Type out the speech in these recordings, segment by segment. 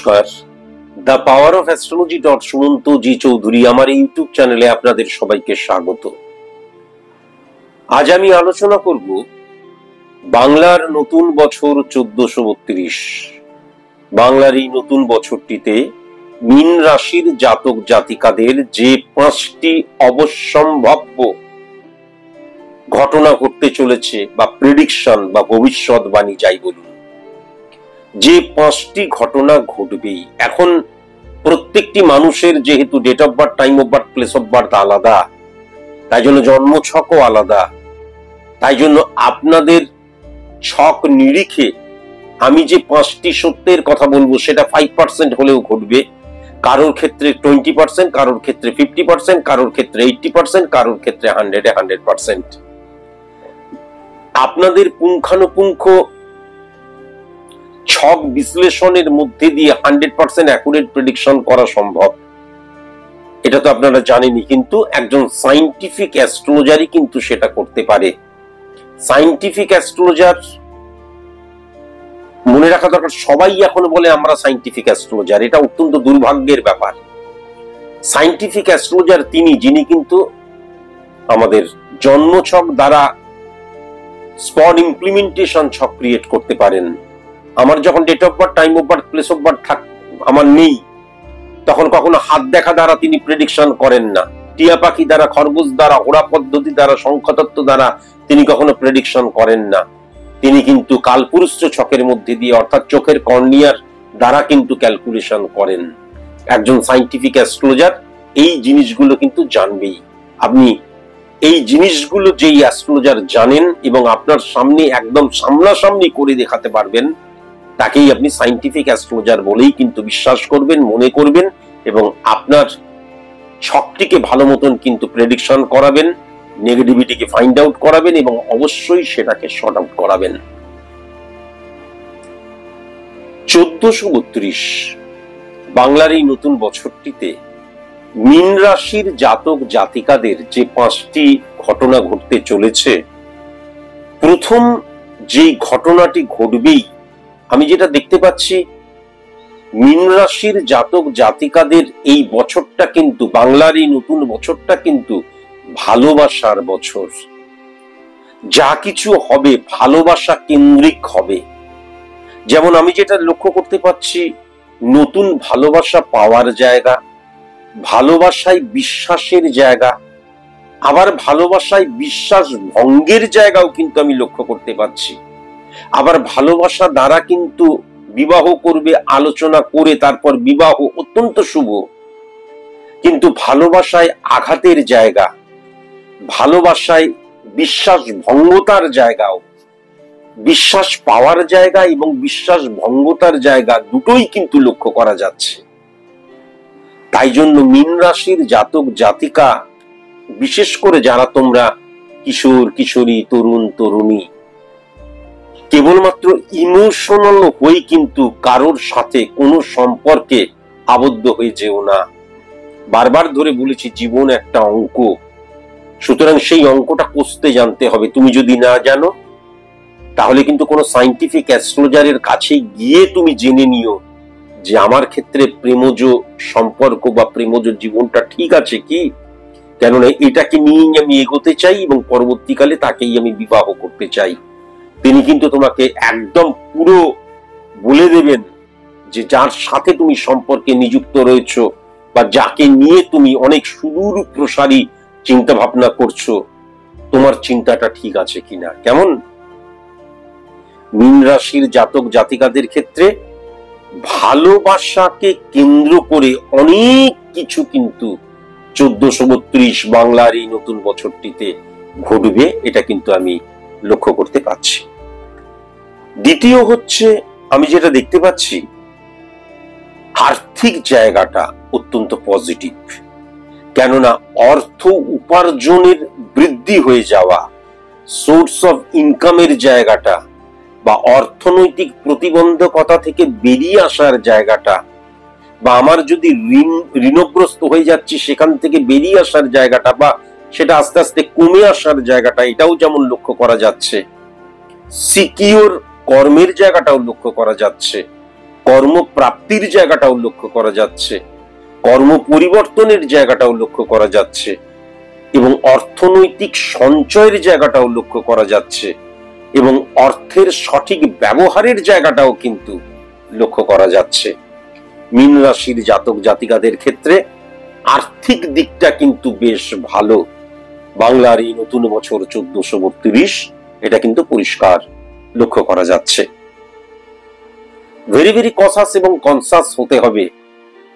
নমস্কার, the power of astrology Sumanta ji Chowdhury আমার YouTube চ্যানেলে আপনাদের সবাইকে স্বাগত। আজ আমি আলোচনা করব বাংলার নতুন বছর 1432। বাংলার এই নতুন বছরটিতে মীন রাশির জাতক জাতিকাদের যে 5টি অবশ্যম্ভাব্য ঘটনা ঘটতে চলেছে বা প্রেডিকশন বা ভবিষ্যৎবাণী যাই বলুন, যে 5টি ঘটনা ঘটবেই। এখন প্রত্যেকটি মানুষের যেহেতু date of birth, time of birth, place of birth আলাদা, তাই জন্য জন্ম ছকও আলাদা। তাই জন্য আপনাদের ছক নিরিখে আমি যে 5টি সত্যের কথা বলবো সেটা 5% হলেও ঘটবে, কারোর ক্ষেত্রে 20%, কারোর ক্ষেত্রে 50%, কারোর ক্ষেত্রে 80%, কারোর ক্ষেত্রে 100% আপনাদের পুঙ্খানুপুঙ্খ ছক বিশ্লেষণের মধ্যে দিয়ে 100% অ্যাকুরেট প্রেডিকশন করা সম্ভব, এটা তো আপনারা জানেনই। কিন্তু একজন সায়েন্টিফিক অ্যাস্ট্রোলজারই কিন্তু সেটা করতে পারে। সায়েন্টিফিক অ্যাস্ট্রোলজার মনে রাখা দরকার, সবাই এখন বলে আমরা সায়েন্টিফিক অ্যাস্ট্রোলজার, এটা অত্যন্ত দুর্ভাগ্যের ব্যাপার। সায়েন্টিফিক অ্যাস্ট্রোলজার তিনি যিনি কিন্তু আমাদের জন্মছক দ্বারা স্পট ইমপ্লিমেন্টেশন ছক ক্রিয়েট করতে পারেন। আমার যখন date of birth, time of birth, place of birth আমার নেই, তখন কখনো হাত দেখা দ্বারা তিনি প্রেডিকশন করেন না, টিয়া পাখি দ্বারা, খরগোশ দ্বারা, ওড়া পদ্ধতি দ্বারা, সংখ্যাতত্ত্ব দ্বারা তিনি কখনো প্রেডিকশন করেন না। তিনি কিন্তু কালপুরুষ ছকের মধ্যে দিয়ে অর্থাৎ চোখের কর্নিয়ার দ্বারা কিন্তু ক্যালকুলেশন করেন। একজন সায়েন্টিফিক অ্যাস্ট্রোলজার এই জিনিসগুলো কিন্তু জানবেই। আপনি এই জিনিসগুলো যেই অ্যাস্ট্রোলজার জানেন এবং আপনার সামনে একদম সামনাসামনি করে দেখাতে পারবেন, তাকেই আপনি সায়েন্টিফিক অ্যাস্ট্রোলজার বলেই কিন্তু বিশ্বাস করবেন, মনে করবেন এবং আপনার ছকটিকে ভালো মতন কিন্তু প্রেডিকশন করাবেন, নেগেটিভিটিকে ফাইন্ড আউট করাবেন এবং অবশ্যই সেটাকে শর্ট আউট করাবেন। 1432 বাংলার এই নতুন বছরটিতে মীন রাশির জাতক জাতিকাদের যে 5টি ঘটনা ঘটতে চলেছে, প্রথম যেই ঘটনাটি ঘটবেই, আমি যেটা দেখতে পাচ্ছি, মীন রাশির জাতক জাতিকাদের এই বছরটা কিন্তু, বাংলার এই নতুন বছরটা কিন্তু ভালোবাসার বছর। যা কিছু হবে ভালোবাসা কেন্দ্রিক হবে। যেমন আমি যেটা লক্ষ্য করতে পাচ্ছি, নতুন ভালোবাসা পাওয়ার জায়গা, ভালোবাসায় বিশ্বাসের জায়গা, আবার ভালোবাসায় বিশ্বাস ভঙ্গের জায়গাও কিন্তু আমি লক্ষ্য করতে পাচ্ছি। আবার ভালোবাসা দ্বারা কিন্তু বিবাহ করবে, আলোচনা করে তারপর বিবাহ, অত্যন্ত শুভ। কিন্তু ভালোবাসায় আঘাতের জায়গা, ভালোবাসায় বিশ্বাস ভঙ্গতার জায়গাও, বিশ্বাস পাওয়ার জায়গা এবং বিশ্বাস ভঙ্গতার জায়গা দুটোই কিন্তু লক্ষ্য করা যাচ্ছে। তাই জন্য মীন রাশির জাতক জাতিকা, বিশেষ করে যারা তোমরা কিশোর কিশোরী, তরুণ তরুণী, কেবলমাত্র ইমোশনাল হয়ে কিন্তু কারোর সাথে কোনো সম্পর্কে আবদ্ধ হয়ে যেও না। বারবার ধরে বলেছি, জীবন একটা অঙ্ক, সুতরাং সেই অঙ্কটা কষতে জানতে হবে। তুমি যদি না জানো, তাহলে কিন্তু কোনো সায়েন্টিফিক অ্যাস্ট্রোলজারের কাছে গিয়ে তুমি জেনে নিও যে আমার ক্ষেত্রে প্রেমজ সম্পর্ক বা প্রেমজ জীবনটা ঠিক আছে কি, কেননা এটাকে নিয়েই আমি এগোতে চাই এবং পরবর্তীকালে তাকেই আমি বিবাহ করতে চাই। তিনি কিন্তু তোমাকে একদম পুরো বলে দেবেন যে যার সাথে তুমি সম্পর্কে নিযুক্ত রয়েছো বা যাকে নিয়ে তুমি অনেক সুদূর প্রসারী চিন্তা ভাবনা করছো, তোমার চিন্তাটা ঠিক আছে কিনা। কেমন? মীন রাশির জাতক জাতিকাদের ক্ষেত্রে ভালোবাসাকে কেন্দ্র করে অনেক কিছু কিন্তু 1432 বাংলার এই নতুন বছরটিতে ঘটবে, এটা কিন্তু আমি লক্ষ্য করতে পাচ্ছি। দ্বিতীয় হচ্ছে, আমি যেটা দেখতে পাচ্ছি, আর্থিক জায়গাটা অত্যন্ত পজিটিভ। কেননা অর্থ উপার্জনের বৃদ্ধি হয়ে যাওয়া, সোর্স অফ ইনকামের জায়গাটা বা অর্থনৈতিক প্রতিবন্ধকতা থেকে বেরিয়ে আসার জায়গাটা, বা আমার যদি ঋণগ্রস্ত হয়ে যাচ্ছি সেখান থেকে বেরিয়ে আসার জায়গাটা বা সেটা আস্তে আস্তে কমে আসার জায়গাটা, এটাও যেমন লক্ষ্য করা যাচ্ছে। সিকিউর কর্মের জায়গাটাও লক্ষ্য করা যাচ্ছে। কর্মপ্রাপ্তির জায়গাটাও লক্ষ্য করা যাচ্ছে, কর্ম পরিবর্তনের জায়গাটাও লক্ষ্য করা যাচ্ছে এবং অর্থনৈতিক সঞ্চয়ের জায়গাটাও লক্ষ্য করা যাচ্ছে এবং অর্থের সঠিক ব্যবহারের জায়গাটাও কিন্তু লক্ষ্য করা যাচ্ছে। মীন রাশির জাতক জাতিকাদের ক্ষেত্রে আর্থিক দিকটা কিন্তু বেশ ভালো। বাংলার এই নতুন বছর 1432 এটা কিন্তু পরিষ্কার লক্ষ্য করা যাচ্ছে। ভেরি ভেরি কসাস এবং কনসাস হতে হবে।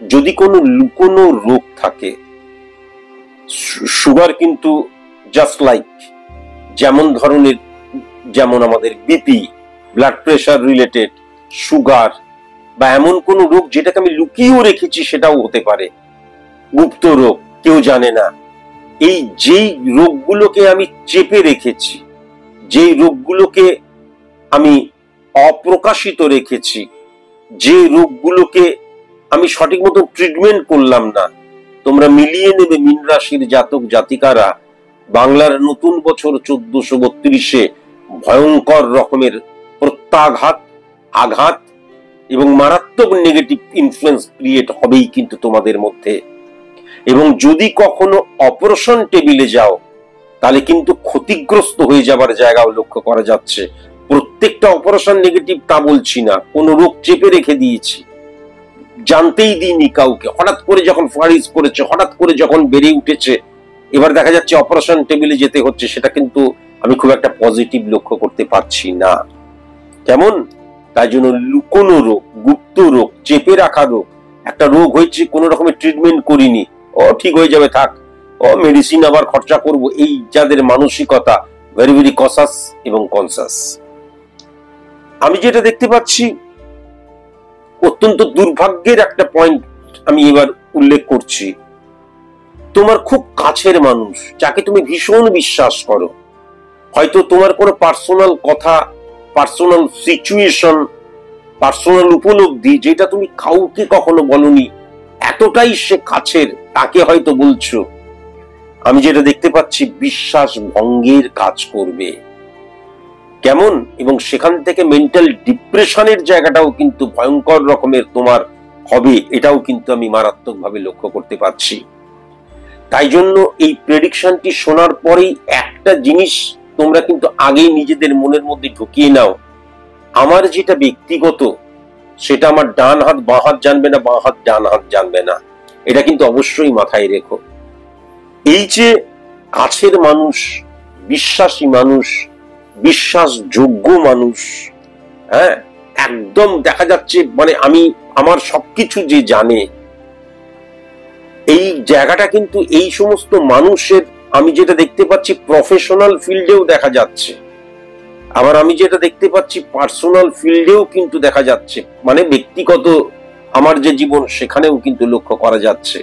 যদি কোনো লুকোনো রোগ থাকে, সুগার কিন্তু জাস্ট লাইক যেমন আমাদের BP, blood pressure related sugar বা এমন কোন রোগ যেটাকে আমি লুকিয়েও রেখেছি সেটাও হতে পারে, গুপ্ত রোগ, কেউ জানে না। এই যেই রোগগুলোকে আমি চেপে রেখেছি, যেই রোগগুলোকে আমি অপ্রকাশিত রেখেছি, যে রোগগুলোকে আমি সঠিক মতো ট্রিটমেন্ট করলাম না, তোমরা মিলিয়ে নেবে মীন রাশির জাতক জাতিকারা বাংলার নতুন বছর 1432-এ ভয়ঙ্কর রকমের প্রত্যাঘাত, আঘাত এবং মারাত্মক নেগেটিভ ইনফ্লুয়েন্স ক্রিয়েট হবেই কিন্তু তোমাদের মধ্যে। এবং যদি কখনো অপারেশন টেবিলে যাও তাহলে কিন্তু ক্ষতিগ্রস্ত হয়ে যাবার জায়গাও লক্ষ্য করা যাচ্ছে। প্রত্যেকটা অপারেশন নেগেটিভ তা বলছি না, কোন রোগ চেপে রেখে দিয়েছি, জানতেই দিইনি কাউকে, হঠাৎ করে যখন ফারিজ করেছে, হঠাৎ করে যখন বেড়ে উঠেছে, এবার দেখা যাচ্ছে অপারেশন টেবিলে যেতে হচ্ছে, সেটা কিন্তু আমি খুব একটা পজিটিভ লক্ষ্য করতে পারছি না। কেমন? তাই জন্য লুকোনো রোগ, গুপ্ত রোগ, চেপে রাখা রোগ, একটা রোগ হয়েছে কোনো রকমের ট্রিটমেন্ট করিনি, ও ঠিক হয়ে যাবে, থাক, ও মেডিসিন আবার খরচা করব, এই যাদের মানসিকতা ভেরি ভেরি কসাস এবং কনসাস। আমি যেটা দেখতে পাচ্ছি অত্যন্ত দুর্ভাগ্যের একটা পয়েন্ট আমি এবার উল্লেখ করছি। তোমার খুব কাছের মানুষ, যাকে তুমি ভীষণ বিশ্বাস করো, হয়তো তোমার কোনো পার্সোনাল কথা, পার্সোনাল সিচুয়েশন, পার্সোনাল উপলব্ধি যেটা তুমি কাউকে কখনো বলনি, এতটাই সে কাছের, তাকে হয়তো বলছো। আমি যেটা দেখতে পাচ্ছি বিশ্বাস ভঙ্গের কাজ করবে। কেমন? এবং সেখান থেকে মেন্টাল ডিপ্রেশনের জায়গাটাও কিন্তু ভয়ঙ্কর রকমের তোমার হবে, এটাও কিন্তু আমি মারাত্মকভাবে লক্ষ্য করতে পারছি। তাই জন্য এই প্রেডিকশনটি শোনার পরেই একটা জিনিস তোমরা কিন্তু আগেই নিজেদের মনের মধ্যে ঢুকিয়ে নাও, আমার যেটা ব্যক্তিগত সেটা আমার ডান হাত বাঁ হাত জানবে না, বাঁ হাত ডান হাত জানবে না, এটা কিন্তু অবশ্যই মাথায় রেখো। এই যে কাছের মানুষ, বিশ্বাসী মানুষ, বিশ্বাসযোগ্য মানুষ, হ্যাঁ, একদম দেখা যাচ্ছে মানে আমার সবকিছু যে জানে, এই জায়গাটা কিন্তু এই সমস্ত মানুষের আমি যেটা দেখতে পাচ্ছি প্রফেশনাল ফিল্ডেও দেখা যাচ্ছে, আবার আমি যেটা দেখতে পাচ্ছি পার্সোনাল ফিল্ডেও কিন্তু দেখা যাচ্ছে, মানে ব্যক্তিগত আমার যে জীবন সেখানেও কিন্তু লক্ষ্য করা যাচ্ছে।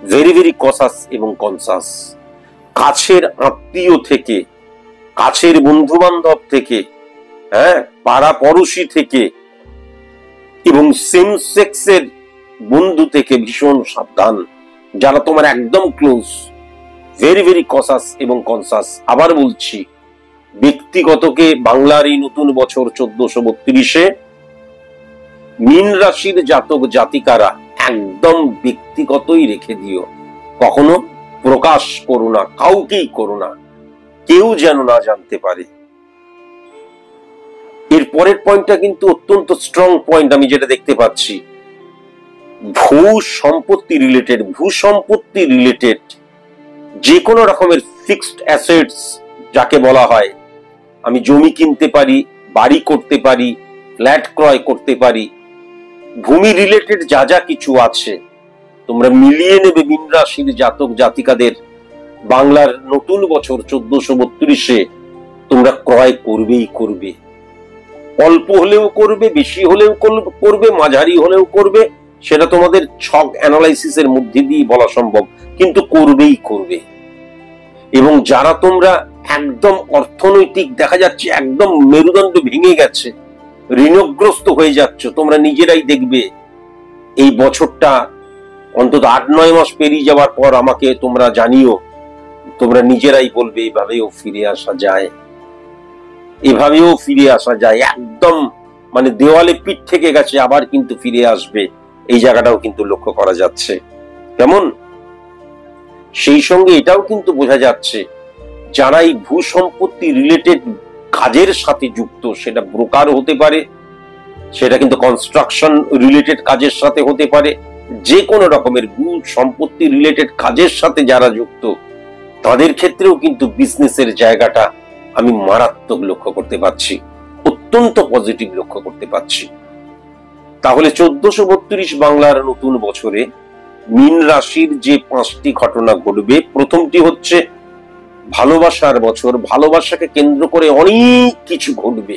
ভেরি ভেরি কসাস এবং কনসাস। কাছের আত্মীয় থেকে, কাছের বন্ধু বান্ধব থেকে, হ্যাঁ, পাড়া পড়োশি থেকে এবং সেম সেক্সের বন্ধু থেকে ভীষণ সাবধান, যারা তোমার একদম ক্লোজ। ভেরি ভেরি কসাস এবং কনসাস। আবার বলছি, ব্যক্তিগতকে বাংলার এই নতুন বছর 1432-এ মীন রাশির জাতক জাতিকারা একদম ব্যক্তিগতই রেখে দিও, কখনো প্রকাশ করো না, কাউকেই করো না, কেউ যেন না জানতে পারে। এর পরের পয়েন্টটা কিন্তু অত্যন্ত স্ট্রং পয়েন্ট আমি যেটা দেখতে পাচ্ছি, ভূ সম্পত্তি রিলেটেড যে কোনো রকমের ফিক্সড অ্যাসেটস যাকে বলা হয়, আমি জমি কিনতে পারি, বাড়ি করতে পারি, ফ্ল্যাট ক্রয় করতে পারি, ভূমি রিলেটেড যা যা কিছু আছে তোমরা মিলিয়ে নেবে মীন রাশির জাতক জাতিকাদের বাংলার নতুন বছর 1432-এ তোমরা ক্রয় করবেই করবে। অল্প হলেও করবে, বেশি হলেও করবে, মাঝারি হলেও করবে, সেটা তোমাদের ছক অ্যানালাইসিসের মধ্যে দিয়ে বলা সম্ভব, কিন্তু করবেই করবে। এবং যারা তোমরা একদম অর্থনৈতিক দেখা যাচ্ছে একদম মেরুদণ্ড ভেঙে গেছে, ঋণগ্রস্ত হয়ে যাচ্ছ, তোমরা নিজেরাই দেখবে এই বছরটা অন্তত 8-9 মাস পেরিয়ে যাওয়ার পর আমাকে তোমরা জানিও, তোমরা নিজেরাই বলবে এভাবেও ফিরে আসা যায়, এভাবেও ফিরে আসা যায়। একদম মানে দেওয়ালে পিঠ থেকে গেছে, আবার কিন্তু ফিরে আসবে, এই জায়গাটাও কিন্তু লক্ষ্য করা যাচ্ছে। কেমন? সেই সঙ্গে এটাও কিন্তু বোঝা যাচ্ছে যারা এই ভূ সম্পত্তি রিলেটেড কাজের সাথে যুক্ত, সেটা ব্রোকার হতে পারে, সেটা কিন্তু কনস্ট্রাকশন রিলেটেড কাজের সাথে হতে পারে, যে কোনো রকমের ভূ সম্পত্তি রিলেটেড কাজের সাথে যারা যুক্ত তাদের ক্ষেত্রেও কিন্তু বিজনেসের জায়গাটা আমি মারাত্মক লক্ষ্য করতে পারছি, অত্যন্ত পজিটিভ লক্ষ্য করতে পারছি। তাহলে 1432 বাংলার নতুন বছরে মীন রাশির যে 5টি ঘটনা ঘটবে, প্রথমটি হচ্ছে ভালোবাসার বছর। ভালোবাসাকে কেন্দ্র করে অনেক কিছু ঘটবে।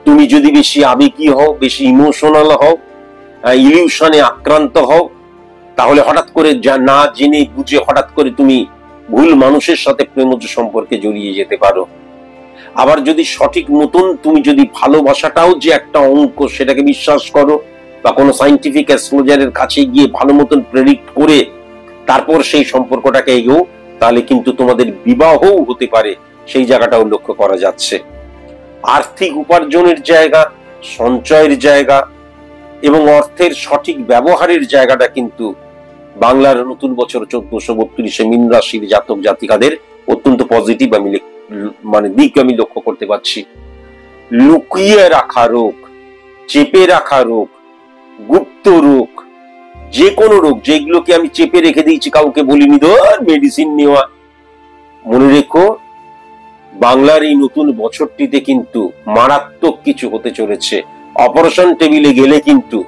তুমি যদি বেশি আবেগী হও, বেশি ইমোশনাল হও, ইলিউশনে আক্রান্ত হও, তাহলে হঠাৎ করে না জেনে বুঝে হঠাৎ করে তুমি ভুল মানুষের সাথে প্রেমজ সম্পর্কে জড়িয়ে যেতে পারো। আবার যদি সঠিক মতন তুমি যদি ভালোবাসাটাও যে একটা অঙ্ক সেটাকে বিশ্বাস করো, বা কোনো সাইন্টিফিক অ্যাস্ট্রোলজারের কাছে গিয়ে ভালো মতন প্রেডিক্ট করে তারপর সেই সম্পর্কটাকে এগো, তাহলে কিন্তু তোমাদের বিবাহও হতে পারে, সেই জায়গাটাও লক্ষ্য করা যাচ্ছে। আর্থিক উপার্জনের জায়গা, সঞ্চয়ের জায়গা এবং অর্থের সঠিক ব্যবহারের জায়গাটা কিন্তু বাংলার নতুন বছর 1432 মীন রাশির জাতক জাতিকাদের অত্যন্ত পজিটিভ আমি দিক আমি লক্ষ্য করতে পারছি। লুকিয়ে রাখা রোগ, চেপে রাখা রোগ, গুপ্ত রোগ, যে কোনো রোগ যেগুলোকে আমি চেপে রেখে দিয়েছি, কাউকে বলিনি, ধর মেডিসিন নেওয়া, মনে রেখো বাংলার এই নতুন বছরটিতে কিন্তু মারাত্মক কিছু হতে চলেছে। অপারেশন টেবিলে গেলে কিন্তু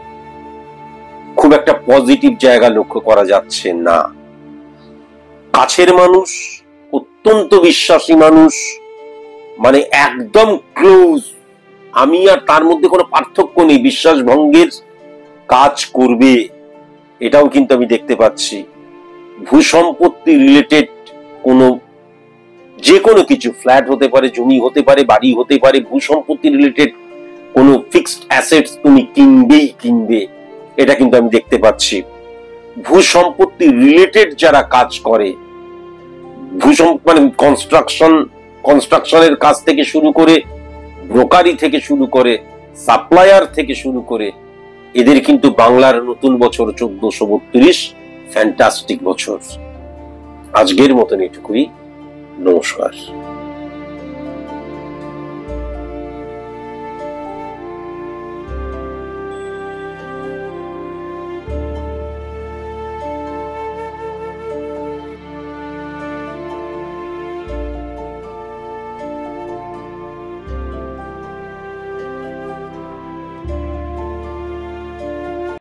খুব একটা পজিটিভ জায়গা লক্ষ্য করা যাচ্ছে না। কাছের মানুষ, অত্যন্ত বিশ্বাসী মানুষ, মানে একদম ক্লোজ, আমি আর তার মধ্যে কোনো পার্থক্য নেই, বিশ্বাস ভঙ্গের কাজ করবে, এটাও কিন্তু আমি দেখতে পাচ্ছি। ভূ সম্পত্তি রিলেটেড কোনো যে কোনো কিছু, ফ্ল্যাট হতে পারে, জমি হতে পারে, বাড়ি হতে পারে, ভূ সম্পত্তি রিলেটেড কোনো ফিক্সড অ্যাসেটস তুমি কিনবে, এটা কিন্তু আমি দেখতে পাচ্ছি। ভূ সম্পত্তি রিলেটেড যারা কাজ করে, কনস্ট্রাকশনের কাজ থেকে শুরু করে, ব্রোকারি থেকে শুরু করে, সাপ্লায়ার থেকে শুরু করে, এদের কিন্তু বাংলার নতুন বছর 1432 ফ্যান্টাস্টিক বছর। আজকের মতন এটুকুই, নমস্কার।